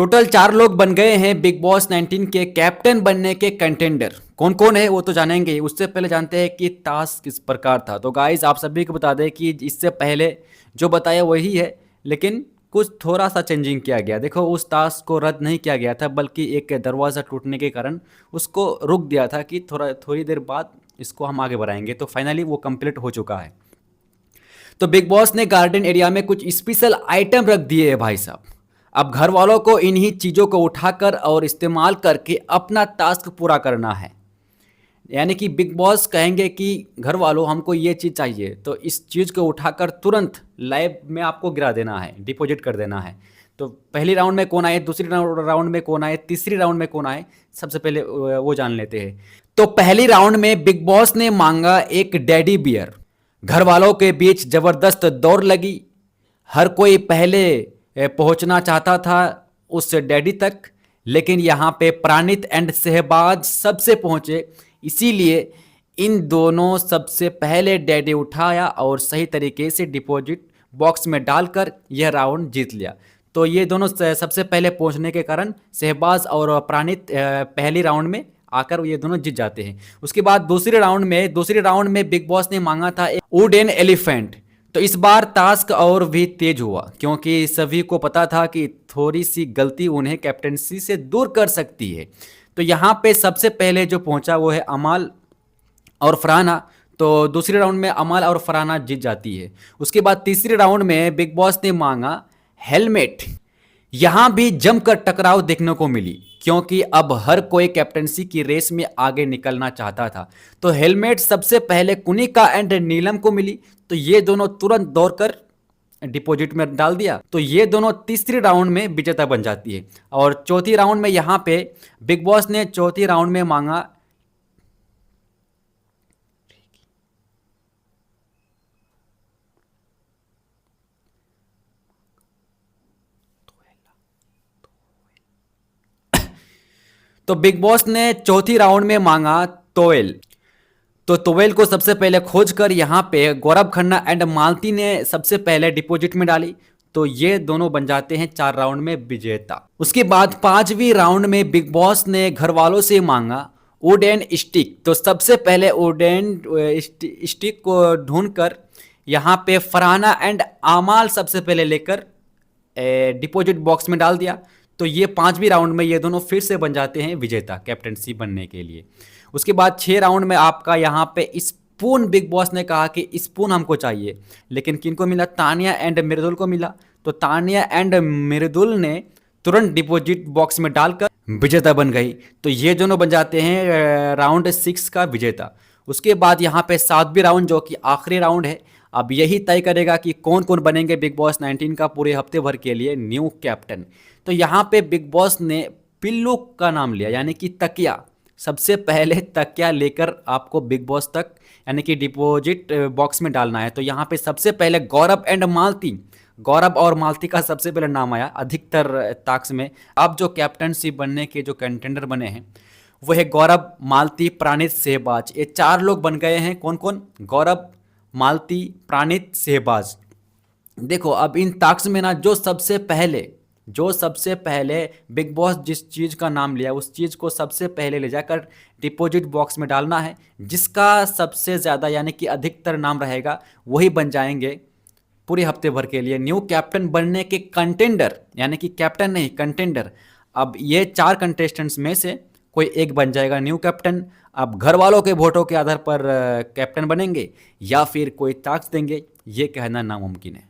Total 4 लोग बन गए हैं बिग बॉस 19 के कैप्टन बनने के कंटेंडर। कौन कौन है वो तो जानेंगे, उससे पहले जानते हैं कि टास्क किस प्रकार था। तो गाइस आप सभी को बता दें कि इससे पहले जो बताया वही है, लेकिन कुछ थोड़ा सा चेंजिंग किया गया। देखो, उस टास्क को रद्द नहीं किया गया था, बल्कि एक दरवाज़ा टूटने के कारण उसको रुक दिया था कि थोड़ी देर बाद इसको हम आगे बढ़ाएंगे। तो फाइनली वो कंप्लीट हो चुका है। तो बिग बॉस ने गार्डन एरिया में कुछ स्पेशल आइटम रख दिए हैं भाई साहब। अब घर वालों को इन्हीं चीज़ों को उठाकर और इस्तेमाल करके अपना टास्क पूरा करना है। यानी कि बिग बॉस कहेंगे कि घर वालों हमको ये चीज़ चाहिए, तो इस चीज़ को उठाकर तुरंत लाइव में आपको गिरा देना है, डिपॉजिट कर देना है। तो पहली राउंड में कौन आए, दूसरी राउंड में कौन आए, तीसरी राउंड में कौन आए, सबसे पहले वो जान लेते हैं। तो पहली राउंड में बिग बॉस ने मांगा एक डैडी बियर। घर वालों के बीच जबरदस्त दौड़ लगी। हर कोई पहले पहुंचना चाहता था उस डैडी तक, लेकिन यहाँ पे प्राणित एंड शहबाज सबसे पहुंचे। इसीलिए इन दोनों सबसे पहले डैडी उठाया और सही तरीके से डिपॉजिट बॉक्स में डालकर यह राउंड जीत लिया। तो ये दोनों सबसे पहले पहुंचने के कारण शहबाज और प्राणित पहली राउंड में आकर ये दोनों जीत जाते हैं। उसके बाद दूसरी राउंड में बिग बॉस ने मांगा था एक वुडन एलिफेंट। तो इस बार टास्क और भी तेज हुआ, क्योंकि सभी को पता था कि थोड़ी सी गलती उन्हें कैप्टनसी से दूर कर सकती है। तो यहाँ पे सबसे पहले जो पहुंचा वो है अमाल और फरहाना। तो दूसरे राउंड में अमाल और फरहाना जीत जाती है। उसके बाद तीसरे राउंड में बिग बॉस ने मांगा हेलमेट। यहां भी जमकर टकराव देखने को मिली, क्योंकि अब हर कोई कैप्टनसी की रेस में आगे निकलना चाहता था। तो हेलमेट सबसे पहले कुनिका एंड नीलम को मिली, तो ये दोनों तुरंत दौड़कर डिपॉजिट में डाल दिया। तो ये दोनों तीसरी राउंड में विजेता बन जाती है। और चौथी राउंड में यहां पे बिग बॉस ने चौथी राउंड में मांगा तो बिग बॉस ने चौथी राउंड में मांगा तोयल। तो तोवेल को सबसे पहले खोज कर यहाँ पे गौरव खन्ना एंड मालती ने सबसे पहले डिपॉजिट में डाली। तो ये दोनों बन जाते हैं 4 राउंड में विजेता। उसके बाद 5वीं राउंड में बिग बॉस ने घर वालों से मांगा वुडन स्टिक। तो सबसे वुडन स्टिक को ढूंढकर यहाँ पे फरहाना एंड आमाल सबसे पहले लेकर डिपॉजिट बॉक्स में डाल दिया। तो ये 5वीं राउंड में ये दोनों फिर से बन जाते हैं विजेता कैप्टनसी बनने के लिए। उसके बाद 6 राउंड में आपका यहाँ पे स्पून, बिग बॉस ने कहा कि स्पून हमको चाहिए, लेकिन किनको मिला, तानिया एंड मृदुल को मिला। तो तानिया एंड मृदुल ने तुरंत डिपॉजिट बॉक्स में डालकर विजेता बन गई। तो ये दोनों बन जाते हैं राउंड 6 का विजेता। उसके बाद यहाँ पे 7वीं राउंड, जो कि आखिरी राउंड है, अब यही तय करेगा कि कौन कौन बनेंगे बिग बॉस 19 का पूरे हफ्ते भर के लिए न्यू कैप्टन। तो यहाँ पे बिग बॉस ने पिल्लू का नाम लिया, यानी कि तकिया। सबसे पहले तकिया लेकर आपको बिग बॉस तक यानी कि डिपॉजिट बॉक्स में डालना है। तो यहाँ पे सबसे पहले गौरव एंड मालती, गौरव और मालती का सबसे पहले नाम आया अधिकतर टास्क में। अब जो कैप्टनसी बनने के जो कंटेंडर बने हैं वो है गौरव, मालती, प्राणित, शहबाज। ये 4 लोग बन गए हैं। कौन कौन? गौरव, मालती, प्राणित, शहबाज। देखो, अब इन टास्क में ना जो सबसे पहले बिग बॉस जिस चीज़ का नाम लिया उस चीज़ को सबसे पहले ले जाकर डिपॉजिट बॉक्स में डालना है। जिसका सबसे ज़्यादा यानी कि अधिकतर नाम रहेगा वही बन जाएंगे पूरे हफ्ते भर के लिए न्यू कैप्टन बनने के कंटेंडर, यानी कि कैप्टन नहीं, कंटेंडर। अब ये 4 कंटेस्टेंट्स में से कोई एक बन जाएगा न्यू कैप्टन। अब घर वालों के वोटों के आधार पर कैप्टन बनेंगे या फिर कोई टास्क देंगे, ये कहना नामुमकिन है।